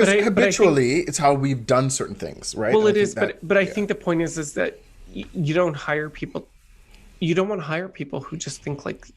because habitually it's how we've done certain things, right? Well, it is, but I think the point is that you don't hire people. You don't want to hire people who just think like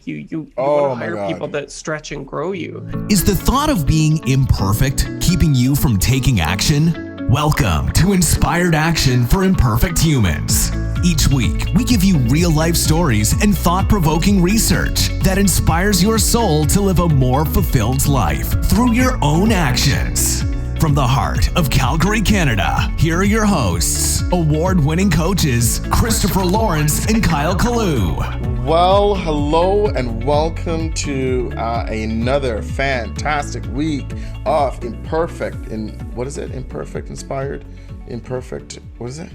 you. You want to hire people that stretch and grow you. Is the thought of being imperfect keeping you from taking action? Welcome to Inspired Action for Imperfect Humans. Each week, we give you real-life stories and thought-provoking research that inspires your soul to live a more fulfilled life through your own actions. From the heart of Calgary, Canada, here are your hosts, award-winning coaches, Christopher Lawrence and Kyle Kalu. Well, hello and welcome to another fantastic week of Imperfect Inspired? Imperfect, what is it?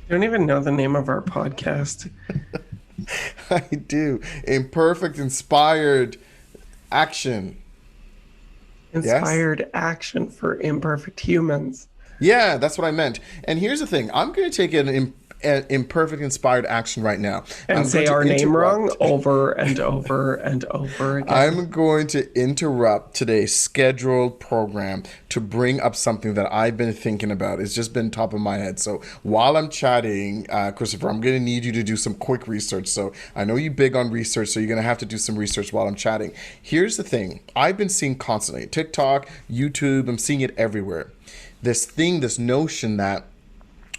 I don't even know the name of our podcast. I do. Imperfect Inspired Action. Inspired Action for Imperfect Humans. Yeah, that's what I meant. And here's the thing. I'm going to take an imperfect inspired action right now. And say our name wrong over and over and over again. I'm going to interrupt today's scheduled program to bring up something that I've been thinking about. It's just been top of my head. So while I'm chatting, Christopher, I'm going to need you to do some quick research. So I know you're big on research, so you're going to have to do some research while I'm chatting. Here's the thing. I've been seeing constantly, TikTok, YouTube, I'm seeing it everywhere. This notion that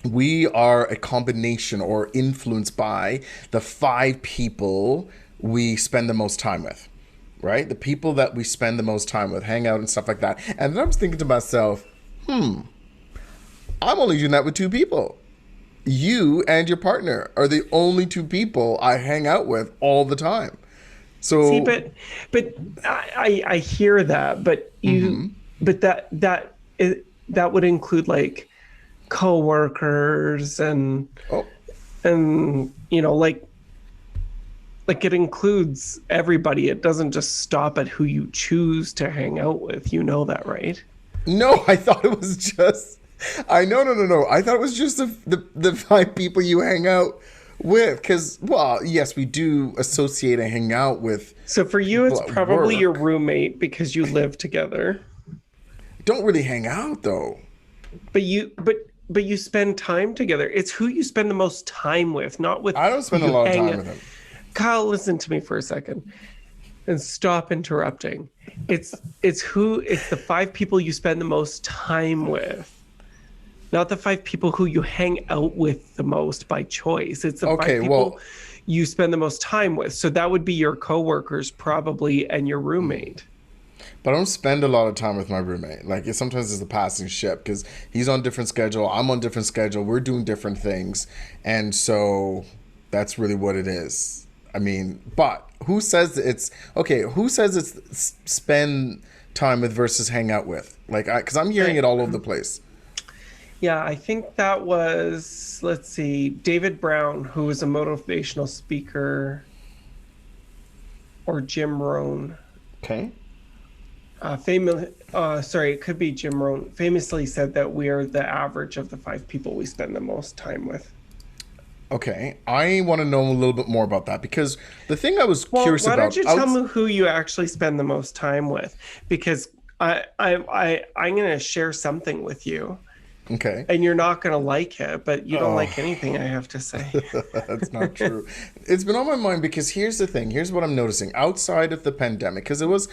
we are a combination or influenced by the 5 people we spend the most time with, right? The people that we spend the most time with, hang out and stuff like that. And then I was thinking to myself, I'm only doing that with 2 people. You and your partner are the only 2 people I hang out with all the time. So, see, but I hear that, but but that would include like co-workers and you know, like it includes everybody. It doesn't just stop at who you choose to hang out with. You know that, right? No, I thought it was just no. I thought it was just the 5 people you hang out with, because, well, yes, we do associate and hang out with. So for you, it's probably work. your roommate because you live together. Don't really hang out though. But you spend time together. It's who you spend the most time with, not with. I don't spend a lot of time with him. Kyle, listen to me for a second and stop interrupting. It's the 5 people you spend the most time with, not the 5 people who you hang out with the most by choice. It's the 5 people you spend the most time with. So that would be your coworkers probably and your roommate. But I don't spend a lot of time with my roommate. Like, sometimes it's a passing ship because he's on different schedule. I'm on different schedule. We're doing different things. And so that's really what it is. I mean, but who says it's spend time with versus hang out with? Like, because I'm hearing it all over the place. Yeah, I think that was, let's see, David Brown, who was a motivational speaker, or Jim Rohn. Okay. It could be Jim Rohn, famously said that we are the average of the 5 people we spend the most time with. Okay, I want to know a little bit more about that, because the thing I was curious about. Why don't you tell me who you actually spend the most time with? Because I'm going to share something with you. Okay. And you're not going to like it, but you don't like anything I have to say. That's not true. It's been on my mind because here's the thing. Here's what I'm noticing outside of the pandemic, because I was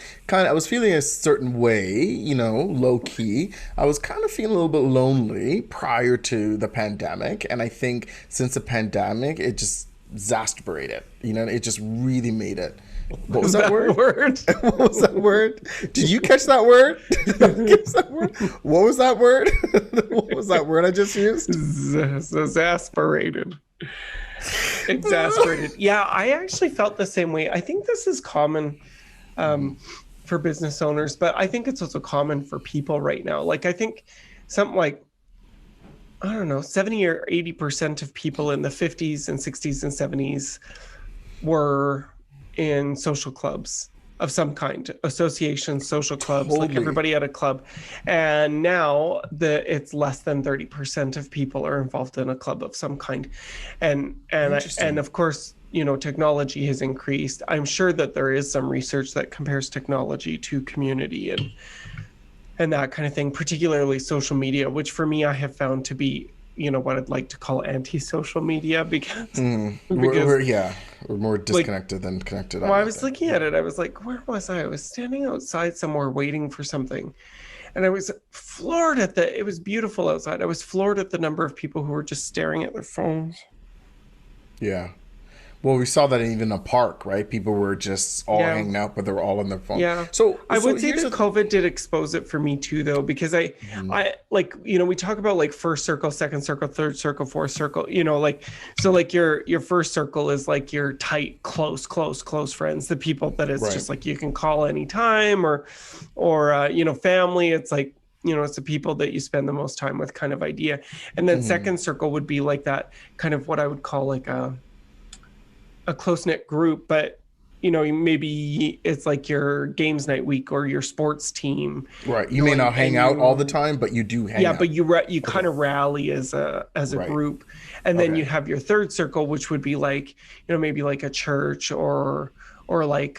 feeling a certain way, you know, low key. I was kind of feeling a little bit lonely prior to the pandemic. And I think since the pandemic, it just exacerbated, you know, it just really made it. What was that word? What was that word? Did you catch that word? What was that word? What was that word I just used? Exasperated. Yeah, I actually felt the same way. I think this is common for business owners, but I think it's also common for people right now. Like, I think something like, I don't know, 70 or 80% of people in the 50s and 60s and 70s were in social clubs of some kind, associations, social clubs, like everybody at a club. And now it's less than 30% of people are involved in a club of some kind. And of course, you know, technology has increased. I'm sure that there is some research that compares technology to community, and that kind of thing, particularly social media, which for me, I have found to be, what I'd like to call anti-social media because, we're more disconnected than connected. Well, I was looking at it. I was like, where was I? I was standing outside somewhere waiting for something. And I was floored it was beautiful outside. I was floored at the number of people who were just staring at their phones. Yeah. Well, we saw that even in a park, right? People were just all hanging out, but they were all on their phone. Yeah. So I would say that COVID did expose it for me too, though, because I like, we talk about like first circle, second circle, third circle, fourth circle, so like your first circle is like your tight, close friends, the people that it's just like you can call anytime or family. It's like, it's the people that you spend the most time with kind of idea. And then second circle would be like that kind of what I would call like a close-knit group, but maybe it's like your games night week or your sports team, right? You may not hang out all the time, but you do hang out. But you kind of rally as a group. And then you have your third circle, which would be like maybe like a church or like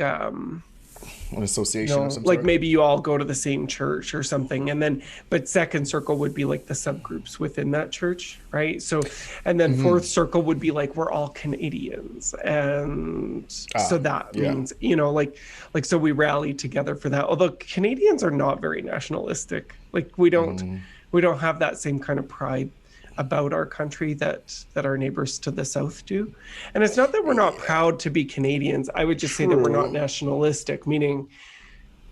an association of some like sort. maybe you all go to the same church or something, and then but second circle would be like the subgroups within that church, right? So and then fourth circle would be like we're all Canadians, and so that means like so we rally together for that, although Canadians are not very nationalistic. Like we don't have that same kind of pride about our country that our neighbors to the south do. And it's not that we're not proud to be Canadians. I would just say that we're not nationalistic, meaning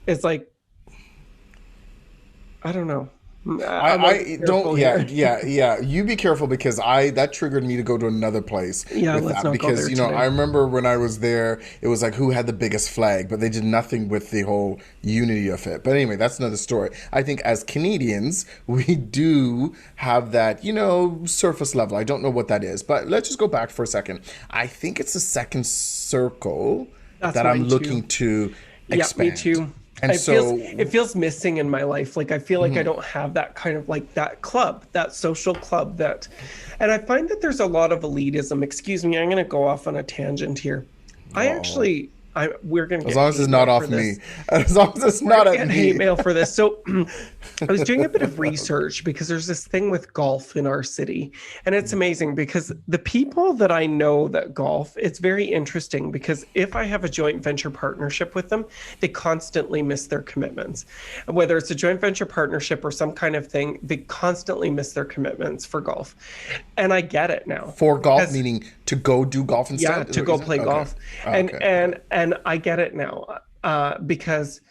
it's like, I don't know. I don't. Yeah. You be careful because that triggered me to go to another place. Yeah, with let's that not go there because today. I remember when I was there, it was like who had the biggest flag, but they did nothing with the whole unity of it. But anyway, that's another story. I think as Canadians, we do have that surface level. I don't know what that is, but let's just go back for a second. I think it's the second circle that I'm looking to expand. Yeah, me too. And it feels missing in my life. Like I feel like I don't have that kind of like that club, that social club and I find that there's a lot of elitism. Excuse me, I'm going to go off on a tangent here. We're going to get as long as it's not off me. As long as it's not at me. Hate mail for this. So I was doing a bit of research because there's this thing with golf in our city. And it's amazing because the people that I know that golf, it's very interesting because if I have a joint venture partnership with them, they constantly miss their commitments. Whether it's a joint venture partnership or some kind of thing, they constantly miss their commitments for golf. And I get it now. For golf, meaning to go do golf instead? Yeah, to go play golf. And I get it now because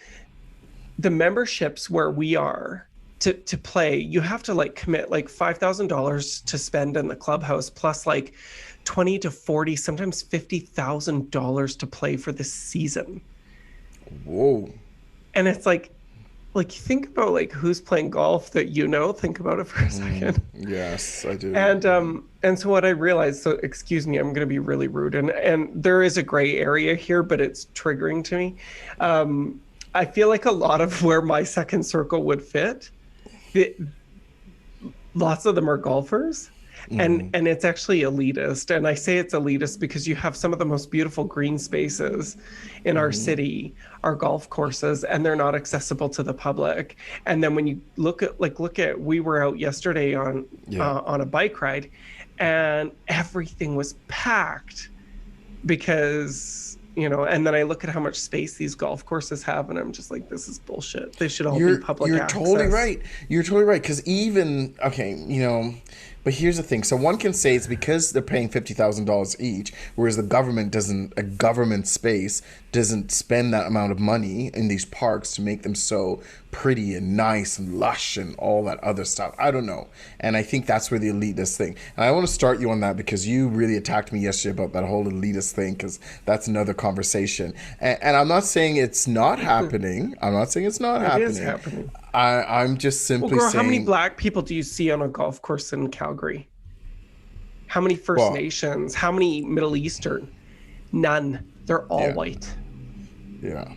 the memberships where we are to play, you have to like commit like $5,000 to spend in the clubhouse plus like 20 to 40, sometimes $50,000 to play for the season. Whoa. And it's like think about like who's playing golf that think about it for a second. Yes, I do. And so what I realized, so excuse me, I'm going to be really rude, and there is a gray area here, but it's triggering to me. I feel like a lot of where my second circle would fit, lots of them are golfers. And it's actually elitist. And I say it's elitist because you have some of the most beautiful green spaces in our city, our golf courses, and they're not accessible to the public. And then when you look at we were out yesterday on a bike ride, and everything was packed because and then I look at how much space these golf courses have, and I'm just like, this is bullshit. They should all be public access. You're totally right. Because even but here's the thing. So one can say it's because they're paying $50,000 each, whereas a government space doesn't spend that amount of money in these parks to make them so pretty and nice and lush and all that other stuff. I don't know. And I think that's where the elitist thing. And I want to start you on that because you really attacked me yesterday about that whole elitist thing, because that's another conversation. And I'm not saying it's not happening. I'm not saying it's not happening. It is happening. I'm just simply saying... How many black people do you see on a golf course in Calgary? How many First Nations? How many Middle Eastern? None. They're all white. Yeah.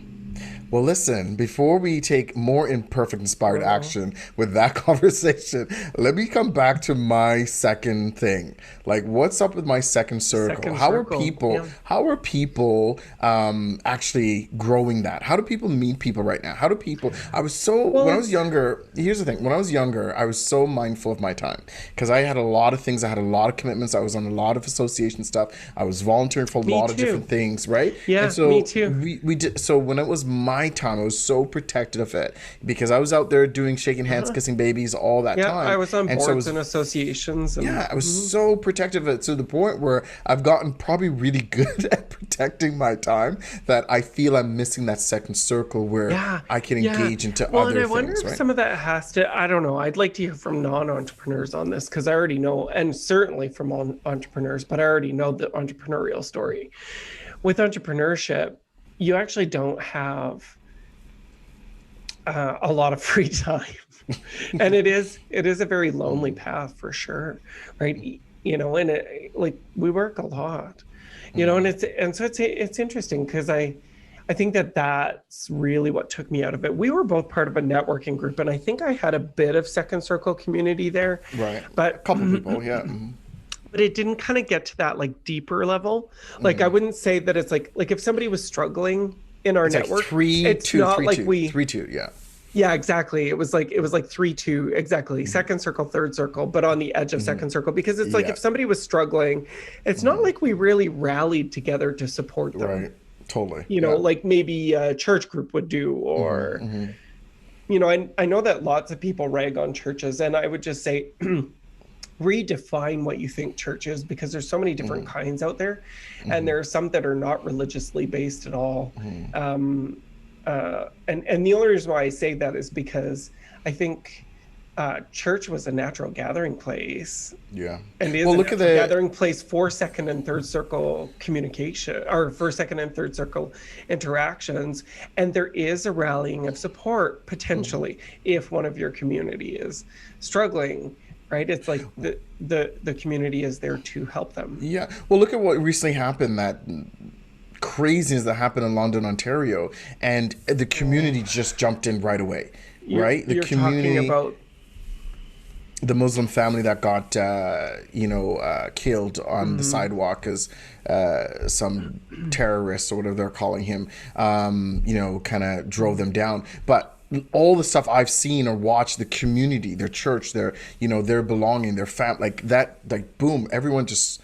Well, listen, before we take more imperfect inspired action with that conversation, let me come back to my second thing. Like, what's up with my second circle? Second circle, yeah. How are people actually growing that? How do people meet people right now? How do people, when I was younger, here's the thing. When I was younger, I was so mindful of my time because I had a lot of things. I had a lot of commitments. I was on a lot of association stuff. I was volunteering for a lot of different things, right? Yeah, and so me too. We did, so when it was my time, I was so protective of it because I was out there doing shaking hands, kissing babies all that time. Yeah, I was on and boards and associations. And, I was so protective of it to the point where I've gotten probably really good at protecting my time that I feel I'm missing that second circle where I can engage into other things. And I wonder if some of that has to, I don't know, I'd like to hear from non-entrepreneurs on this because I already know, and certainly from entrepreneurs, but I already know the entrepreneurial story. With entrepreneurship, you actually don't have a lot of free time. And it is a very lonely path for sure, right? You know, and like we work a lot, you know, and so it's interesting because I think that's really what took me out of it. We were both part of a networking group, and I think I had a bit of second circle community there, right? But a couple people, but it didn't kind of get to that like deeper level. Like I wouldn't say that it's like if somebody was struggling in our network, like 3-2, yeah. Yeah, exactly. It was like 3-2, exactly. Second circle, third circle, but on the edge of second circle, because it's like if somebody was struggling, it's not like we really rallied together to support them. Right. Totally. You know, like maybe a church group would do, or, you know, I know that lots of people rag on churches, and I would just say, redefine what you think church is, because there's so many different kinds out there, and there are some that are not religiously based at all. And the only reason why I say that is because I think church was a natural gathering place. Yeah. And is a natural gathering place for second and third circle communication, or for second and third circle interactions. And there is a rallying of support potentially if one of your community is struggling. Right, it's like the community is there to help them. Yeah, well, look at what recently happened. That craziness that happened in London, Ontario, and the community just jumped in right away. Right, the community talking about the Muslim family that got killed on the sidewalk because some terrorists or whatever they're calling him, kind of drove them down, but. All the stuff I've seen or watched, the community, their church, their belonging, their family, boom, everyone just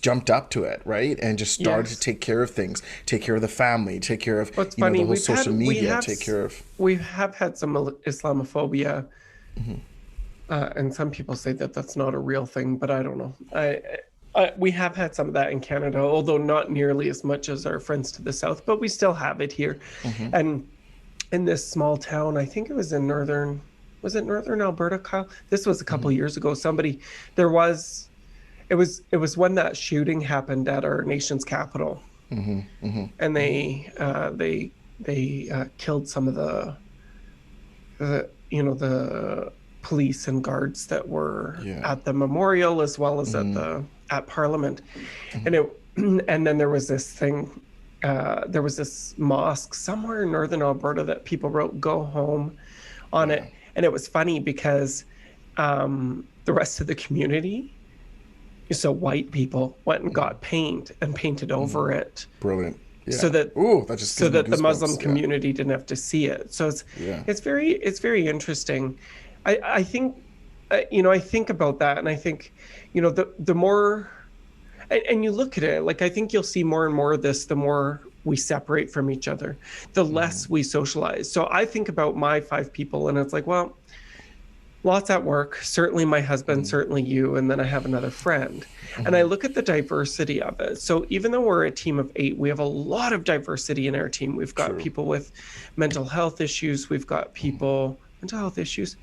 jumped up to it, right? And just started to take care of things, take care of the family, take care of, the whole social media, take care of. We have had some Islamophobia, and some people say that that's not a real thing, but I don't know. We have had some of that in Canada, although not nearly as much as our friends to the south, but we still have it here. And in this small town, I think it was in northern Alberta, Kyle? This was a couple years ago. It was when that shooting happened at our nation's capital. And they killed some of the police and guards that were at the memorial as well as at Parliament. And then there was this thing. There was this mosque somewhere in northern Alberta that people wrote "Go Home" on it, and it was funny because the rest of the community, so white people, went and got paint and painted over it. Brilliant. Yeah. So that the Muslim community didn't have to see it. So it's very interesting. I think I think about that, and I think the more. And you look at it, like I think you'll see more and more of this, the more we separate from each other, the less we socialize. So I think about my 5 people, and it's like, well, lots at work, certainly my husband, certainly you, and then I have another friend. And I look at the diversity of it. So even though we're a team of 8, we have a lot of diversity in our team. We've got people with mental health issues. We've got people, mental health issues.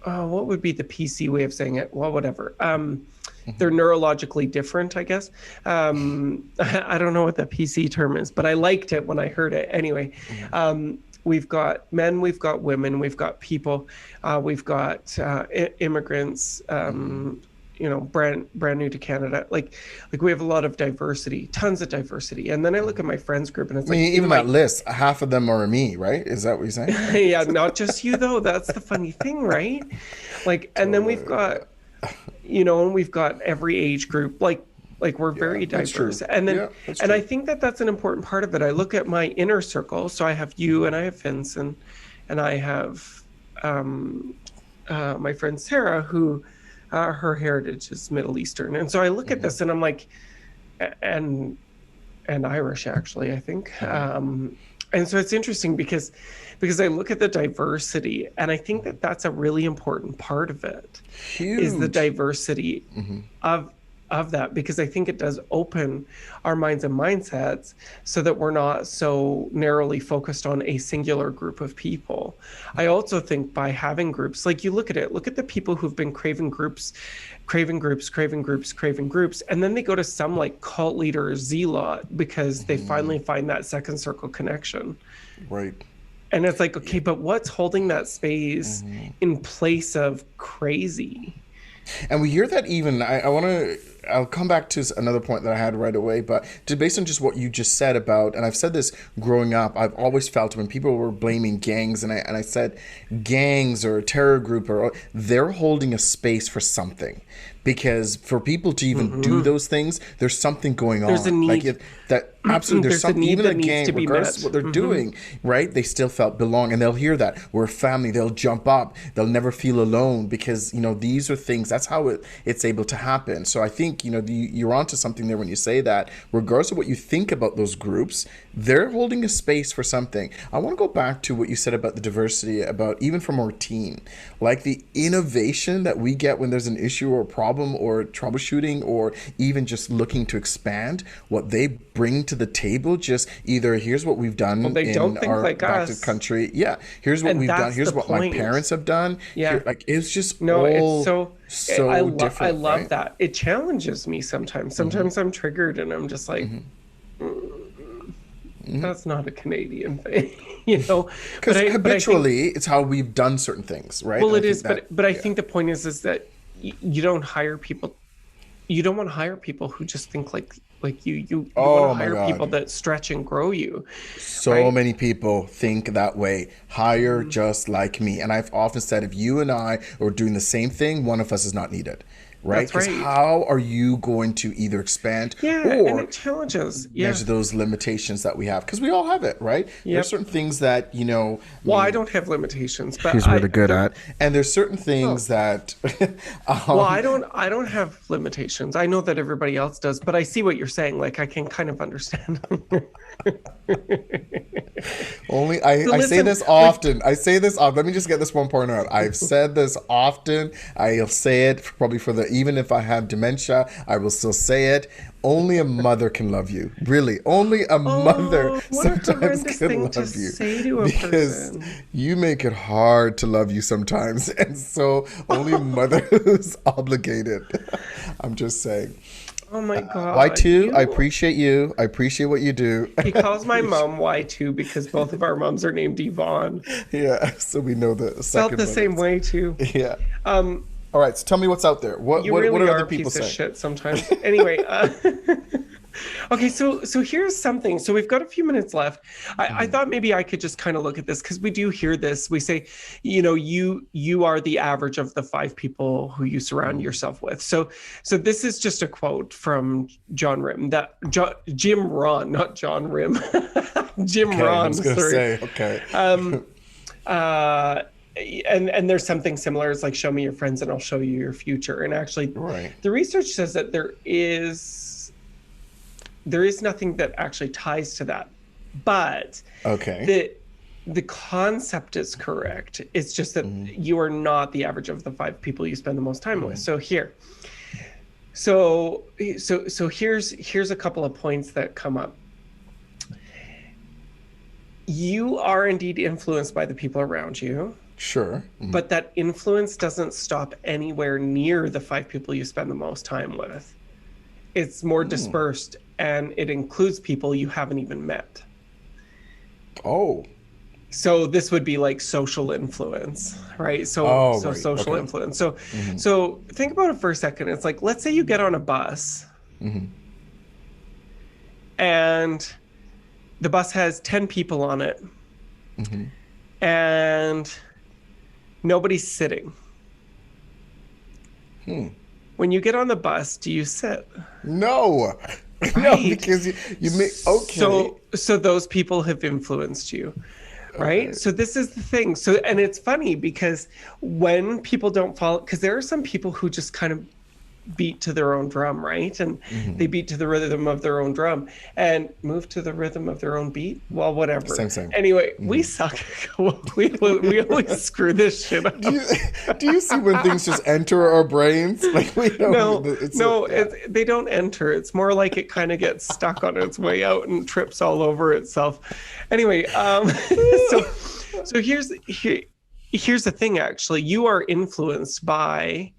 What would be the PC way of saying it? Well, whatever. They're neurologically different, I guess. I don't know what the PC term is, but I liked it when I heard it. Anyway, we've got men, we've got women, we've got people, we've got immigrants, brand new to Canada. Like we have a lot of diversity, tons of diversity. And then I look at my friends group and it's I like, mean, even that list, half of them are me, right? Is that what you're saying? yeah, not just you though. That's the funny thing, right? Like, and then we've got, and we've got every age group, like we're very diverse. And then, and I think that that's an important part of it. I look at my inner circle. So I have you and I have Vincent and I have my friend Sarah, who her heritage is Middle Eastern. And so I look at this and I'm like, and Irish, actually, I think. And so it's interesting because I look at the diversity, and I think that that's a really important part of it. Huge. Is the diversity of that, because I think it does open our minds and mindsets so that we're not so narrowly focused on a singular group of people. I also think by having groups, like you look at the people who've been craving groups, and then they go to some like cult leader or zealot because they finally find that second circle connection. Right. And it's like, okay, but what's holding that space in place of crazy? And we hear that even, I'll come back to another point that I had right away, but based on just what you just said about, and I've said this growing up, I've always felt when people were blaming gangs, and I said gangs or a terror group, they're holding a space for something. Because for people to even do those things, there's something going on. There's a need. Absolutely, there's something. Even a gang, regardless of what they're doing, right? They still felt belong, and they'll hear that we're a family. They'll jump up. They'll never feel alone because these are things. That's how it's able to happen. So I think you're onto something there when you say that. Regardless of what you think about those groups, they're holding a space for something. I want to go back to what you said about the diversity, about even from our team, like the innovation that we get when there's an issue or a problem or troubleshooting or even just looking to expand what they bring to the table. Just either here's what we've done they don't think our like back us. to country. Yeah, here's what we've done. Here's what my parents have done. Yeah, it's just it's so different. I love that. It challenges me sometimes. Sometimes I'm triggered and I'm just like, that's not a Canadian thing, Because habitually, it's how we've done certain things, right? Well, it is, but I think the point is that you don't hire people. You don't want to hire people who just think like you. You want to hire people that stretch and grow you. So many people think that way. Hire just like me. And I've often said, if you and I are doing the same thing, one of us is not needed. Right? Because how are you going to either expand or and it challenges measure those limitations that we have? Because we all have it, right? There's certain things that, Well, I don't have limitations, but he's really good at. And there's certain things that well, I don't have limitations. I know that everybody else does, but I see what you're saying. Like I can kind of understand. I say this often. Let me just get this one point out. I've said this often. I'll say it probably even if I have dementia, I will still say it. Only a mother can love you. Really, only a mother sometimes can love you. Say to a because person. You make it hard to love you sometimes, and so only a mother is obligated. I'm just saying. Oh my God. Y2, I appreciate you. I appreciate what you do. He calls my mom Y2 because both of our moms are named Yvonne. Yeah, so we know the second Felt the same way too. Yeah. All right, so tell me what's out there. What really are are other people a piece saying? of shit sometimes. Anyway, okay, so here's something. So we've got a few minutes left. I thought maybe I could just kind of look at this because we do hear this. We say, you are the average of the 5 people who you surround yourself with. So this is just a quote from John Rim. Jim Ron, not John Rim. Jim Ron. I was gonna say, okay. And there's something similar. It's like, show me your friends and I'll show you your future. And actually, the research says that there is nothing that actually ties to that. But the concept is correct. It's just that you are not the average of the 5 people you spend the most time with. So here's a couple of points that come up. You are indeed influenced by the people around you. Sure. But that influence doesn't stop anywhere near the 5 people you spend the most time with. It's more dispersed, and it includes people you haven't even met. Oh. So this would be like social influence, right? So Oh, right. social Okay. influence. So think about it for a second. It's like, let's say you get on a bus and the bus has 10 people on it and nobody's sitting. When you get on the bus, do you sit? No. No, Right. because you make, okay. So those people have influenced you, right? Okay. So this is the thing. So, and it's funny because when people don't follow, because there are some people who just kind of beat to their own drum, right? And they beat to the rhythm of their own drum and move to the rhythm of their own beat. Well, whatever. Same. Anyway, we suck. we always screw this shit up. Do you see when things just enter our brains? Like we don't. They don't enter. It's more like it kind of gets stuck on its way out and trips all over itself. Anyway, so here's the thing. Actually, you are influenced by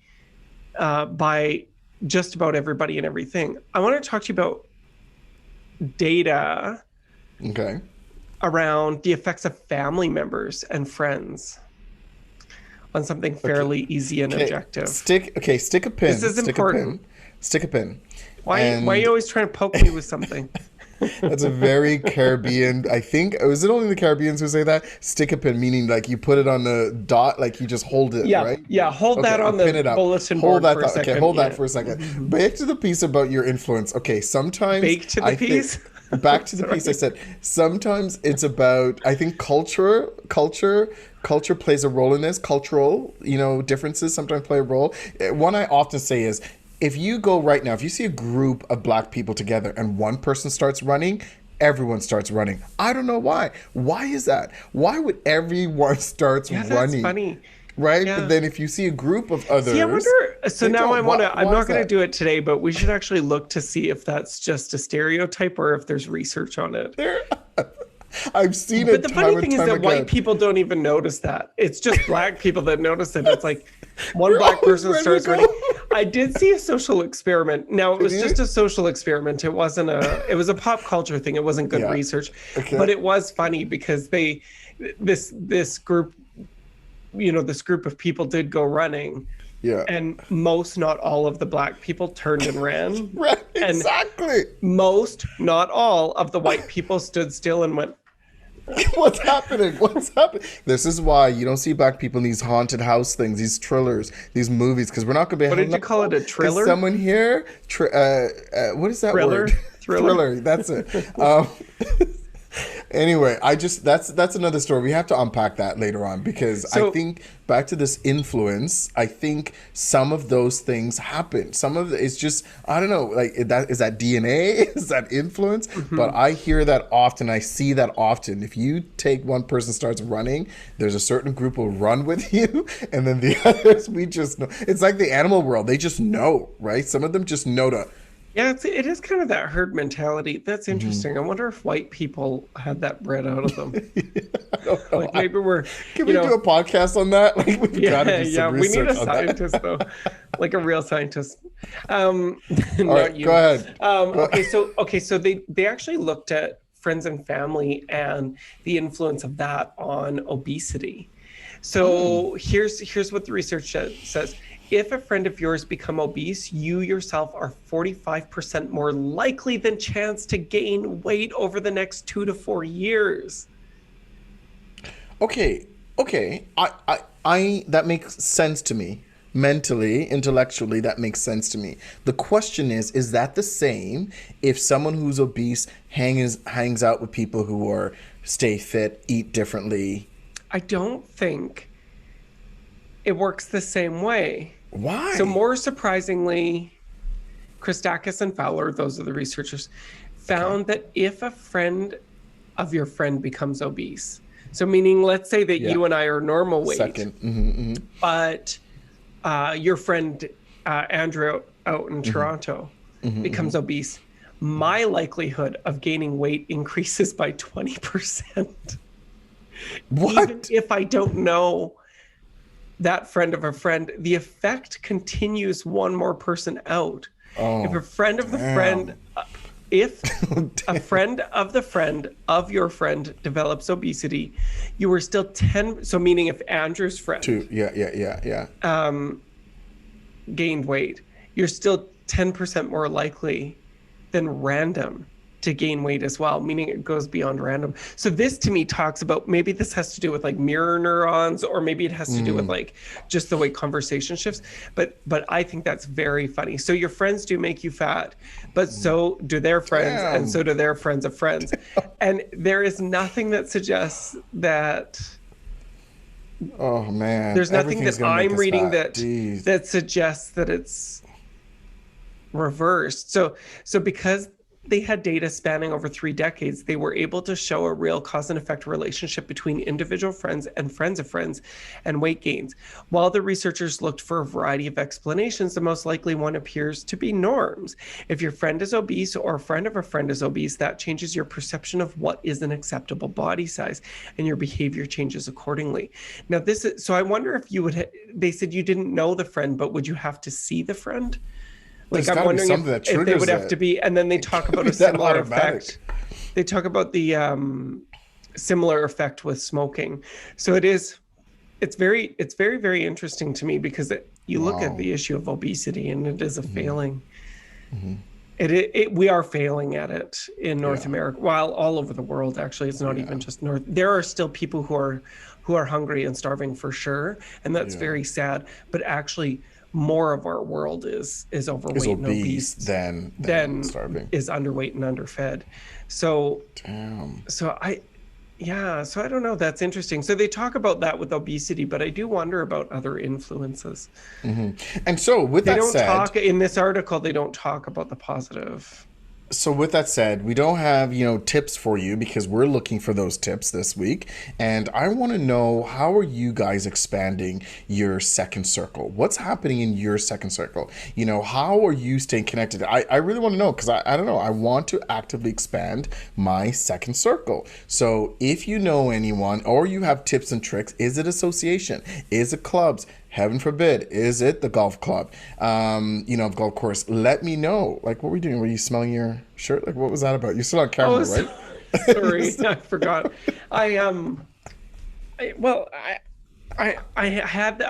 just about everybody and everything. I want to talk to you about data around the effects of family members and friends on something fairly easy and objective. Stick a pin. This is important. Stick a pin. Why are you always trying to poke me with something? That's a very Caribbean. I think, is it only the Caribbeans who say that? Stick a pin, meaning like you put it on the dot, like you just hold it, right? Yeah, hold that on the bulletin board for a second. Okay, hold that for a second. Back to the piece about your influence. Okay, sometimes... Back to the piece? Back to the piece I said. Sometimes it's about, I think culture plays a role in this. Cultural, differences sometimes play a role. One I often say is, if you go right now, if you see a group of black people together and one person starts running, everyone starts running. I don't know why. Why is that? Why would everyone start running? That's funny. Right? Yeah. But then if you see a group of others... See, I wonder... So now I'm not going to do it today, but we should actually look to see if that's just a stereotype or if there's research on it. I've seen it. But the funny thing is that white people don't even notice that. It's just black people that notice it. It's like one black person starts running. I did see a social experiment. Now, it was just a social experiment. It was a pop culture thing. It wasn't good research. Okay. But it was funny because this group of people did go running. Yeah. And most, not all of the black people turned and ran. Right, exactly. And most, not all of the white people stood still and went, What's happening? This is why you don't see black people in these haunted house things, these thrillers, these movies, because we're not going to be... What did you call it, a thriller? Is someone here? What is that word? Thriller. That's it. Anyway, that's another story. We have to unpack that later on because I think back to this influence, I think some of those things happen. Some of it's just, I don't know, like is that DNA? Is that influence? Mm-hmm. But I hear that often. I see that often. If you take one person starts running, there's a certain group will run with you. And then the others, we just know. It's like the animal world. They just know, right? Some of them just know to... Yeah, it is kind of that herd mentality. That's interesting. Mm-hmm. I wonder if white people had that bred out of them. I don't know. Like maybe Can we do a podcast on that? Like we've got to do some research. We need a scientist though, like a real scientist. All right, you. Go ahead. So they actually looked at friends and family and the influence of that on obesity. So here's what the research says. If a friend of yours become obese, you yourself are 45% more likely than chance to gain weight over the next 2 to 4 years. Okay. I that makes sense to me. Mentally, intellectually, that makes sense to me. The question is that the same if someone who's obese hangs out with people who are stay fit, eat differently? I don't think it works the same way. Why? So more surprisingly, Christakis and Fowler, those are the researchers, found that if a friend of your friend becomes obese, so meaning let's say that you and I are normal weight, but your friend Andrew out in Toronto becomes obese, my likelihood of gaining weight increases by 20%. What? Even if I don't know that friend of a friend, the effect continues one more person out. If a friend of the friend if a friend of the friend of your friend develops obesity, you were still 10. So meaning if Andrew's friend gained weight, you're still 10% more likely than random to gain weight as well, meaning it goes beyond random. So this to me talks about, maybe this has to do with like mirror neurons, or maybe it has to do with like just the way conversation shifts. But I think that's very funny. So your friends do make you fat, but so do their friends. Damn. And so do their friends of friends. And there is nothing that suggests that. Oh man. There's nothing that I'm reading that Jeez. that suggests that it's reversed. So because they had data spanning over 3 decades, they were able to show a real cause and effect relationship between individual friends and friends of friends and weight gains. While the researchers looked for a variety of explanations, the most likely one appears to be norms. If your friend is obese or a friend of a friend is obese, that changes your perception of what is an acceptable body size, and your behavior changes accordingly. Now so I wonder if you would, they said you didn't know the friend, but would you have to see the friend? Like, I'm wondering if they would have to be, and then they talk about a similar effect. They talk about the similar effect with smoking. So it's very, very interesting to me, because you look at the issue of obesity, and it is a failing. We are failing at it in North America, while all over the world. Actually, it's not even just North. There are still people who are hungry and starving for sure, and that's very sad. But actually, more of our world is overweight and obese than starving, is underweight and underfed. So damn. So I don't know. That's interesting. So they talk about that with obesity, but I do wonder about other influences. And so with that said, talk in this article, they don't talk about the positive. So with that said, we don't have, tips for you, because we're looking for those tips this week. And I want to know, how are you guys expanding your second circle? What's happening in your second circle? How are you staying connected? I really want to know, because I don't know. I want to actively expand my second circle. So if you know anyone, or you have tips and tricks, is it association? Is it clubs? Heaven forbid, is it the golf club, golf course? Let me know. Like, what were you doing? Were you smelling your shirt? Like, what was that about? You're still on camera, right? Sorry, I forgot. I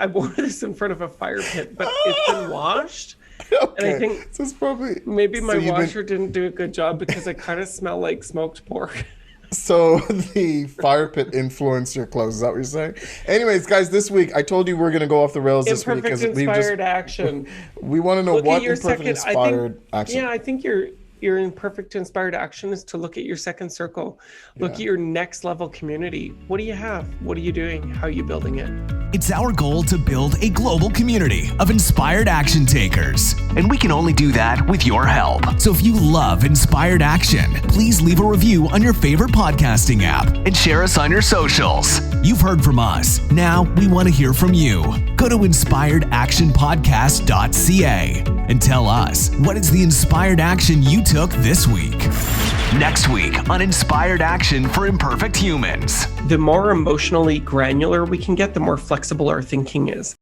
wore this in front of a fire pit, but it's been washed. Okay. And I think so it's probably, maybe my washer didn't do a good job, because I kind of smell like smoked pork. So the fire pit influenced your clothes. Is that what you're saying? Anyways, guys, this week, I told you we're going to go off the rails this week. Imperfect inspired action. We want to know what imperfect inspired action. Yeah, I think your imperfect inspired action is to look at your second circle. Look at your next level community. What do you have? What are you doing? How are you building it? It's our goal to build a global community of inspired action takers. And we can only do that with your help. So if you love inspired action, please leave a review on your favorite podcasting app and share us on your socials. You've heard from us. Now we want to hear from you. Go to inspiredactionpodcast.ca and tell us, what is the inspired action you took this week? Next week on Inspired Action for Imperfect Humans. The more emotionally granular we can get, the more flexible our thinking is.